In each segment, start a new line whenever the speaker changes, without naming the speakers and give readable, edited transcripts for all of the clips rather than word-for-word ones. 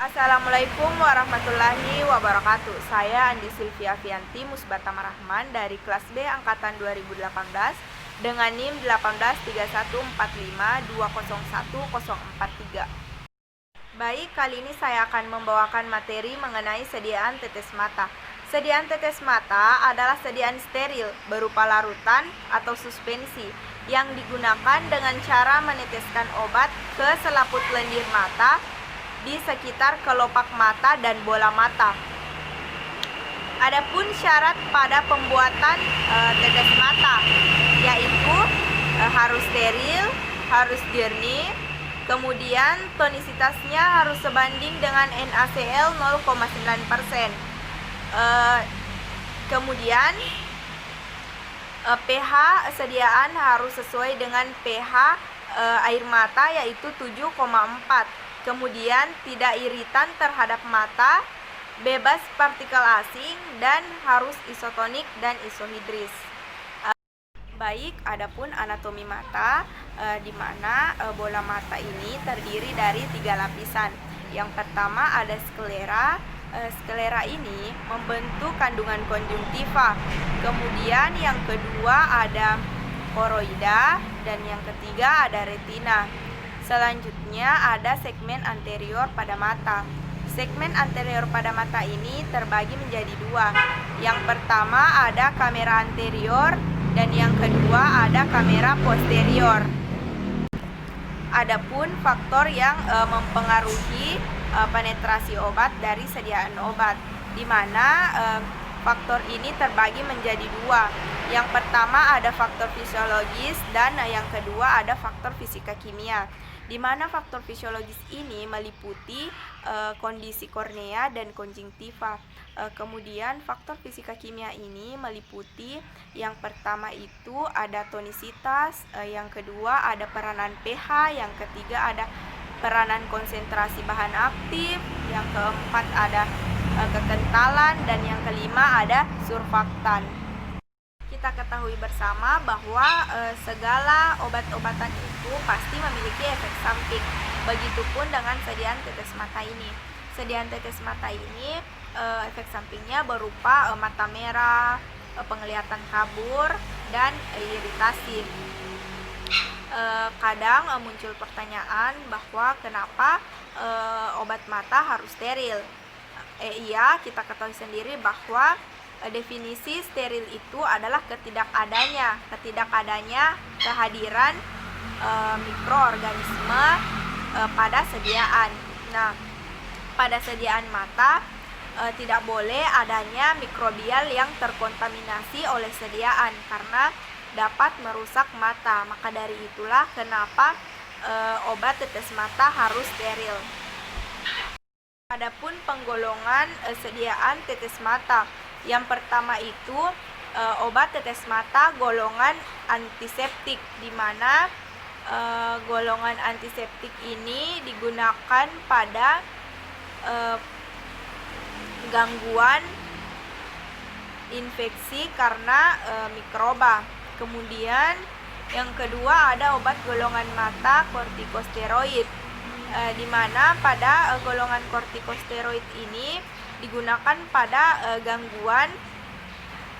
Assalamualaikum warahmatullahi wabarakatuh. Saya Andi Silvia Fianti Musbatam Rahman dari kelas B angkatan 2018 dengan NIM 1831452010043. Baik, kali ini saya akan membawakan materi mengenai sediaan tetes mata. Sediaan tetes mata adalah sediaan steril berupa larutan atau suspensi yang digunakan dengan cara meneteskan obat ke selaput lendir mata di sekitar kelopak mata dan bola mata. Adapun syarat pada pembuatan tetes mata yaitu harus steril, harus jernih, kemudian tonisitasnya harus sebanding dengan NaCl 0,9%. Kemudian pH sediaan harus sesuai dengan pH air mata yaitu 7,4. Kemudian tidak iritan terhadap mata, bebas partikel asing, dan harus isotonik dan isohidris. Baik, adapun anatomi mata, di mana bola mata ini terdiri dari 3 lapisan. Yang pertama ada sklera. Sklera ini membentuk kandungan konjungtiva. Kemudian yang kedua ada koroida, dan yang ketiga ada retina. Selanjutnya ada segmen anterior pada mata. Segmen anterior pada mata ini terbagi menjadi 2. Yang pertama ada kamera anterior dan yang kedua ada kamera posterior. Adapun faktor yang mempengaruhi penetrasi obat dari sediaan obat, di mana faktor ini terbagi menjadi 2. Yang pertama ada faktor fisiologis dan yang kedua ada faktor fisika kimia, di mana faktor fisiologis ini meliputi kondisi kornea dan konjungtiva. Kemudian faktor fisika kimia ini meliputi yang pertama itu ada tonisitas, yang kedua ada peranan pH, yang ketiga ada peranan konsentrasi bahan aktif, yang keempat ada kekentalan, dan yang kelima ada surfaktan. Kita ketahui bersama bahwa segala obat-obatan itu pasti memiliki efek samping. Begitupun dengan sediaan tetes mata ini. Sediaan tetes mata ini efek sampingnya berupa mata merah, penglihatan kabur, dan iritasi. Kadang muncul pertanyaan bahwa kenapa obat mata harus steril. Iya, kita ketahui sendiri bahwa definisi steril itu adalah ketidakadanya kehadiran mikroorganisme pada sediaan. Nah, pada sediaan mata tidak boleh adanya mikrobial yang terkontaminasi oleh sediaan karena dapat merusak mata. Maka dari itulah kenapa obat tetes mata harus steril. Adapun penggolongan sediaan tetes mata. Yang pertama itu obat tetes mata golongan antiseptik, di mana golongan antiseptik ini digunakan pada gangguan infeksi karena mikroba. Kemudian yang kedua ada obat golongan mata kortikosteroid, di mana pada golongan kortikosteroid ini digunakan pada gangguan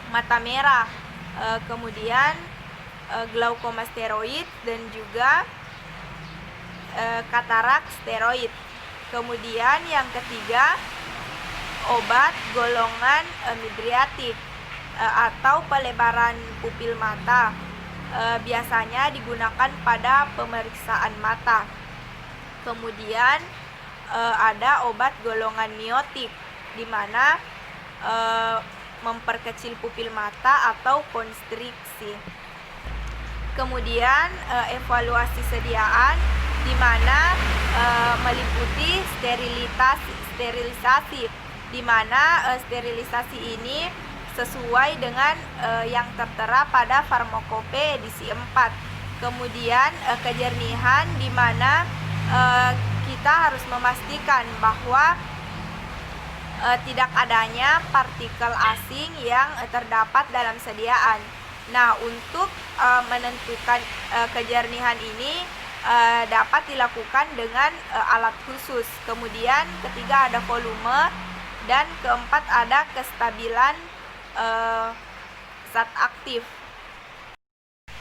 mata merah, kemudian glaukoma steroid dan juga katarak steroid. Kemudian yang ketiga obat golongan midriatik atau pelebaran pupil mata, biasanya digunakan pada pemeriksaan mata. Kemudian ada obat golongan miotik, di mana memperkecil pupil mata atau konstriksi. Kemudian evaluasi sediaan, di mana meliputi sterilisasi, di mana sterilisasi ini sesuai dengan yang tertera pada Farmakope edisi 4. Kemudian kejernihan, di mana kita harus memastikan bahwa tidak adanya partikel asing yang terdapat dalam sediaan. Nah, untuk menentukan kejernihan ini dapat dilakukan dengan alat khusus. Kemudian ketiga ada volume, dan keempat ada kestabilan zat aktif.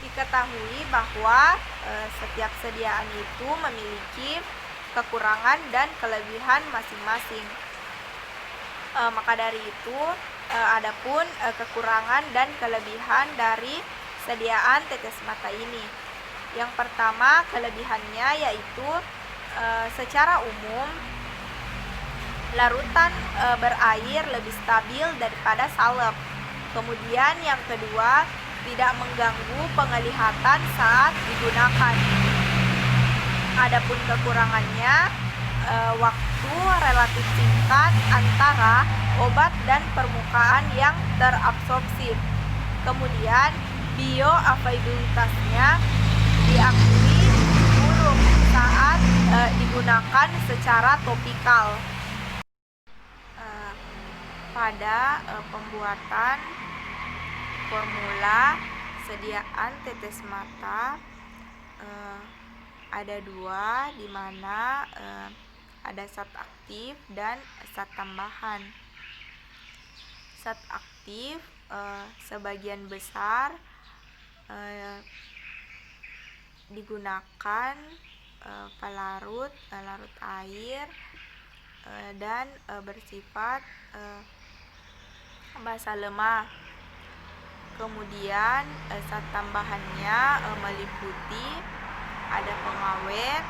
Diketahui bahwa setiap sediaan itu memiliki kekurangan dan kelebihan masing-masing. Maka dari itu, adapun kekurangan dan kelebihan dari sediaan tetes mata ini. Yang pertama, kelebihannya yaitu secara umum larutan berair lebih stabil daripada salep. Kemudian yang kedua, tidak mengganggu penglihatan saat digunakan. Adapun kekurangannya, waktu relatif singkat antara obat dan permukaan yang terabsorpsi. Kemudian bioavailabilitasnya diakui buruk saat digunakan secara topikal. Pada pembuatan formula sediaan tetes mata ada dua, di mana ada zat aktif dan zat tambahan. Zat aktif sebagian besar digunakan pelarut, larut air, dan bersifat basa lemah. Kemudian zat tambahannya meliputi ada pengawet,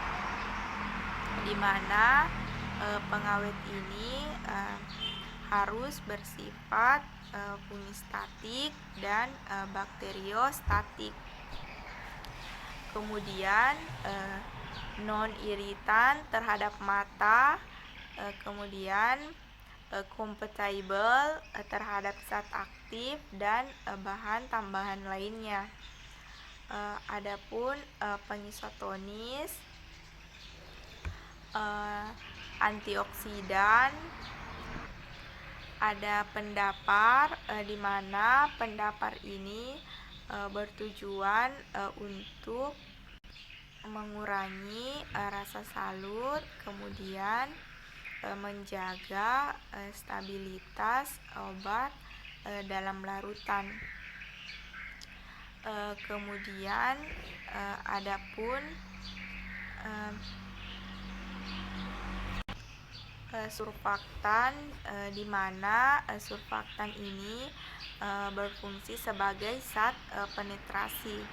di mana pengawet ini harus bersifat fungistatik dan bakteriostatik. Kemudian non-iritan terhadap mata, kemudian compatible terhadap zat aktif dan bahan tambahan lainnya. Adapun pengisotonis, antioksidan, ada pendapar, di mana pendapar ini bertujuan untuk mengurangi rasa salut, kemudian menjaga stabilitas obat dalam larutan. Kemudian adapun surfaktan, di mana surfaktan ini berfungsi sebagai zat penetrasi.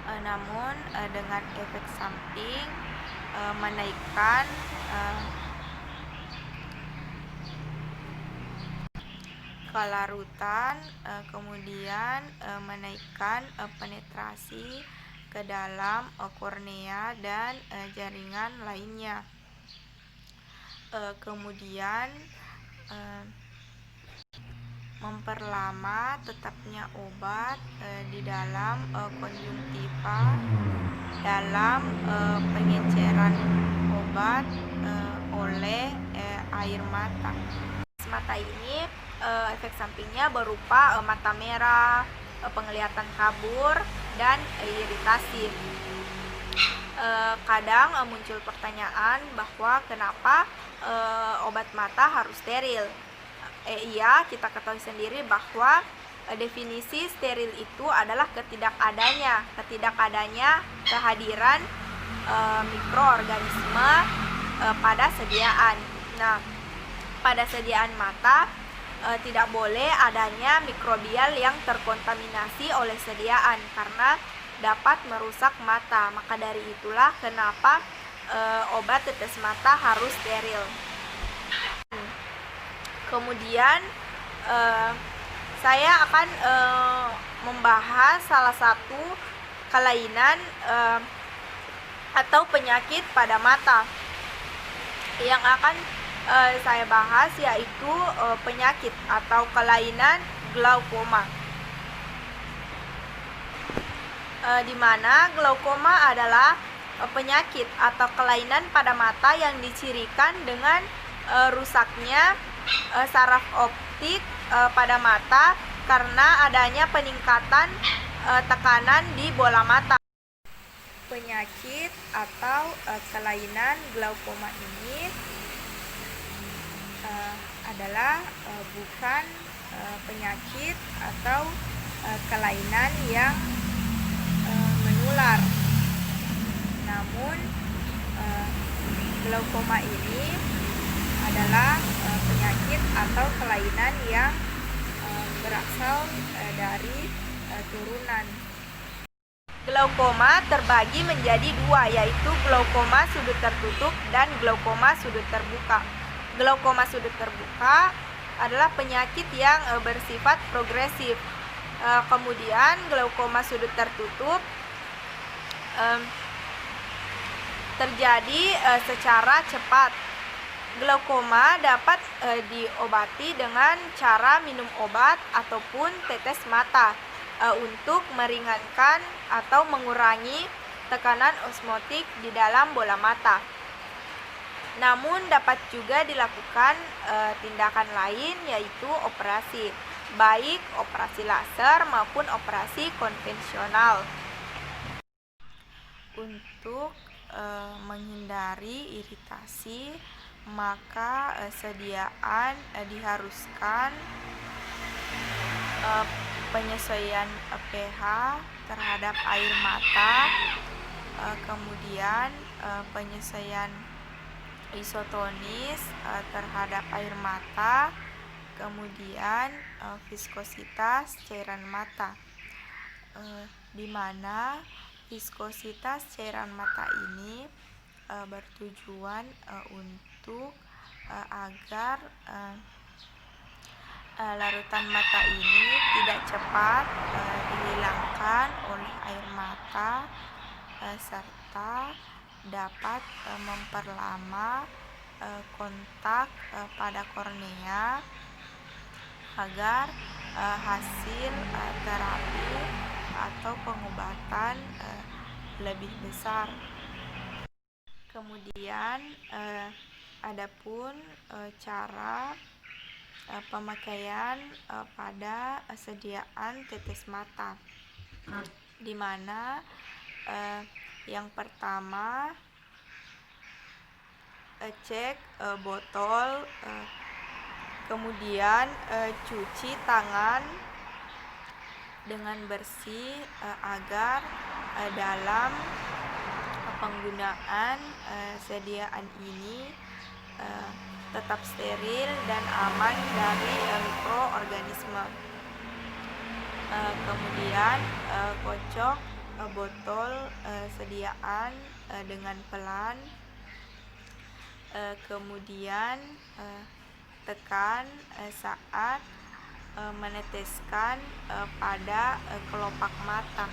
Namun dengan efek samping menaikkan kelarutan, kemudian menaikkan penetrasi ke dalam kornea dan jaringan lainnya. Kemudian memperlama tetapnya obat di dalam konjungtiva dalam pengenceran obat oleh air mata. Mata ini efek sampingnya berupa mata merah, penglihatan kabur, dan iritasi. Kadang muncul pertanyaan bahwa kenapa obat mata harus steril. Iya, kita ketahui sendiri bahwa definisi steril itu adalah ketidakadanya kehadiran mikroorganisme pada sediaan. Nah, pada sediaan mata tidak boleh adanya mikrobial yang terkontaminasi oleh sediaan karena dapat merusak mata. Maka dari itulah kenapa obat tetes mata harus steril. Kemudian saya akan membahas salah satu kelainan atau penyakit pada mata yang akan saya bahas, yaitu penyakit atau kelainan glaukoma. Di mana glaukoma adalah penyakit atau kelainan pada mata yang dicirikan dengan rusaknya saraf optik pada mata karena adanya peningkatan tekanan di bola mata. penyakit atau kelainan glaukoma ini adalah bukan penyakit atau kelainan yang menular. Namun glaukoma ini adalah penyakit atau kelainan yang berasal dari turunan. Glaukoma terbagi menjadi dua, yaitu glaukoma sudut tertutup dan glaukoma sudut terbuka. Glaukoma sudut terbuka adalah penyakit yang bersifat progresif. Kemudian glaukoma sudut tertutup terjadi secara cepat. Glaukoma dapat diobati dengan cara minum obat ataupun tetes mata untuk meringankan atau mengurangi tekanan osmotik di dalam bola mata. Namun dapat juga dilakukan tindakan lain, yaitu operasi, baik operasi laser maupun operasi konvensional. Untuk menghindari iritasi, maka sediaan diharuskan penyesuaian pH terhadap air mata, kemudian penyesuaian isotonis terhadap air mata, kemudian viskositas cairan mata, di mana viskositas cairan mata ini bertujuan untuk agar larutan mata ini tidak cepat dihilangkan oleh air mata, serta dapat memperlama kontak pada kornea agar hasil terapi atau pengobatan lebih besar. Kemudian adapun cara pemakaian pada sediaan tetes mata, di mana yang pertama cek botol, kemudian cuci tangan dengan bersih agar dalam penggunaan sediaan ini tetap steril dan aman dari mikroorganisme. Kemudian kocok botol sediaan dengan pelan, kemudian tekan saat meneteskan pada kelopak mata.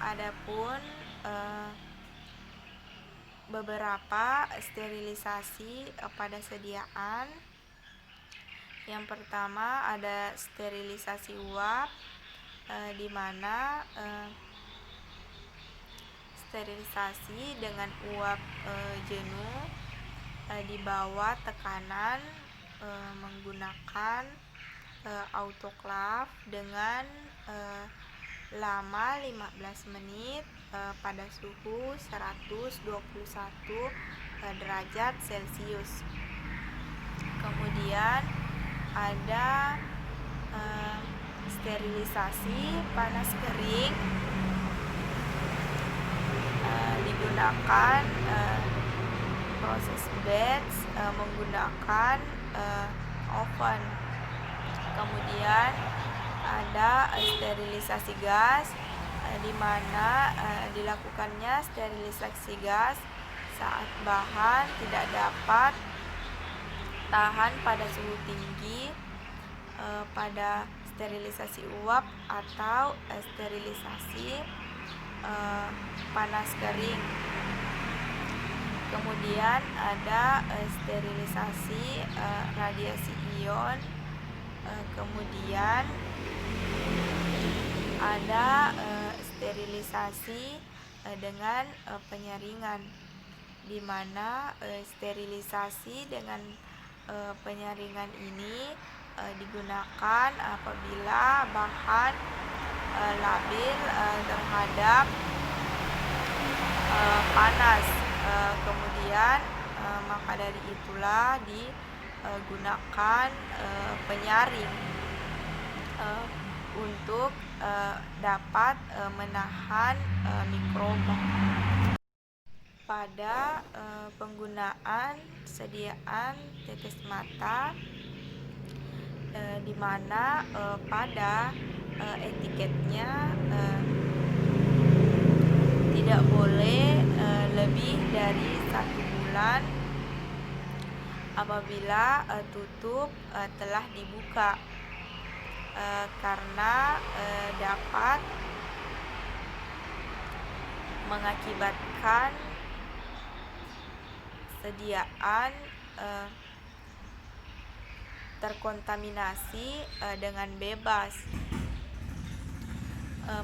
Adapun beberapa sterilisasi pada sediaan. Yang pertama ada sterilisasi uap, di mana sterilisasi dengan uap jenuh di bawah tekanan menggunakan autoklaf dengan lama 15 menit pada suhu 121 derajat Celcius. Kemudian ada sterilisasi panas kering, digunakan proses batch menggunakan oven. Kemudian ada sterilisasi gas, di mana dilakukannya sterilisasi gas saat bahan tidak dapat tahan pada suhu tinggi, pada sterilisasi uap atau sterilisasi panas kering. Kemudian ada sterilisasi radiasi ion, kemudian ada sterilisasi dengan penyaringan, di mana sterilisasi dengan penyaringan ini digunakan apabila bahan labil terhadap panas. Kemudian maka dari itulah digunakan penyaring untuk dapat menahan mikroba. Pada penggunaan sediaan tetes mata, di mana pada etiketnya tidak boleh lebih dari 1 bulan apabila tutup telah dibuka, karena dapat mengakibatkan sediaan terkontaminasi dengan bebas.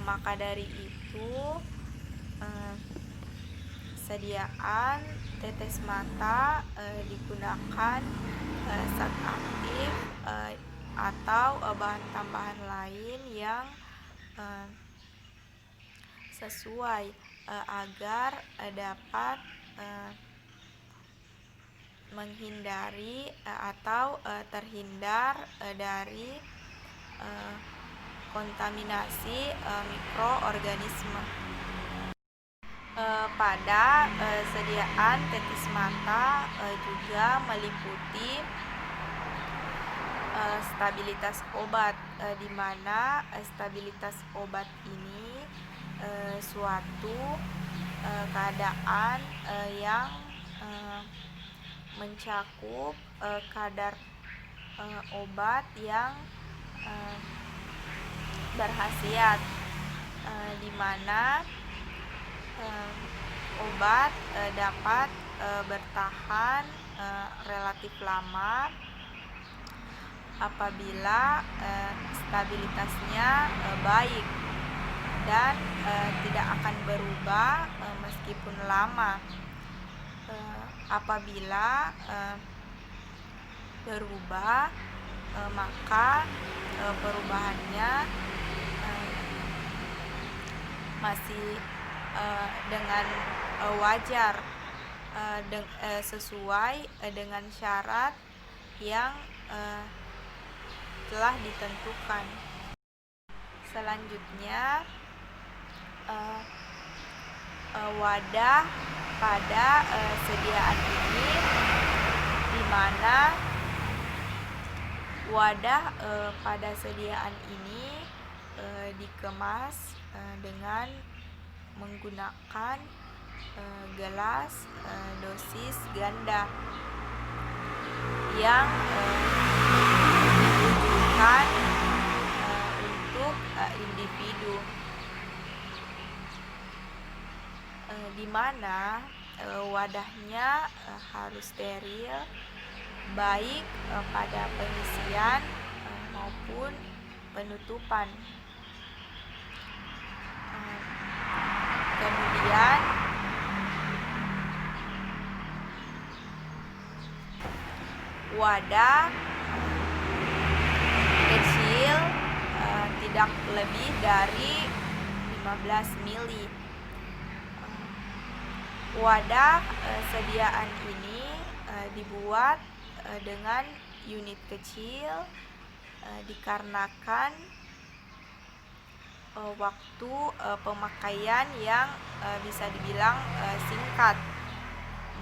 Maka dari itu sediaan tetes mata digunakan zat aktif atau bahan tambahan lain yang sesuai agar dapat menghindari atau terhindar dari kontaminasi mikroorganisme. Pada sediaan tetes mata juga meliputi stabilitas obat, di mana stabilitas obat ini suatu keadaan yang mencakup kadar obat yang berkhasiat, di mana obat dapat bertahan relatif lama apabila stabilitasnya baik dan tidak akan berubah meskipun lama. Apabila berubah, maka perubahannya masih dengan wajar, sesuai dengan syarat yang telah ditentukan. Selanjutnya, wadah pada sediaan ini, di mana wadah pada sediaan ini dikemas dengan menggunakan gelas dosis ganda yang ditujukan untuk individu, di mana wadahnya harus steril baik pada pengisian maupun penutupan. Kemudian wadah kecil tidak lebih dari 15 mili. Wadah sediaan ini dibuat dengan unit kecil dikarenakan waktu pemakaian yang bisa dibilang singkat.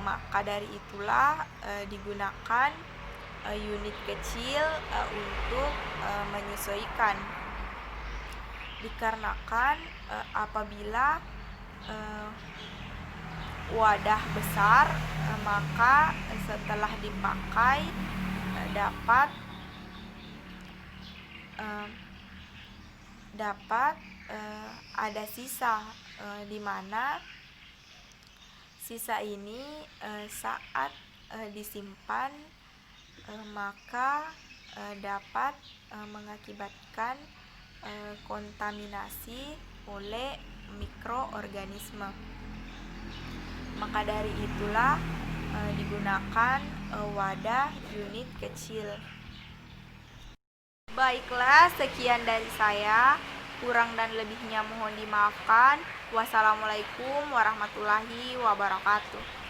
Maka dari itulah digunakan unit kecil untuk menyesuaikan, dikarenakan apabila wadah besar, maka setelah dipakai dapat ada sisa, di mana sisa ini saat disimpan maka dapat mengakibatkan kontaminasi oleh mikroorganisme. Maka dari itulah digunakan wadah unit kecil. Baiklah, sekian dari saya. Kurang dan lebihnya mohon dimaafkan. Wassalamualaikum warahmatullahi wabarakatuh.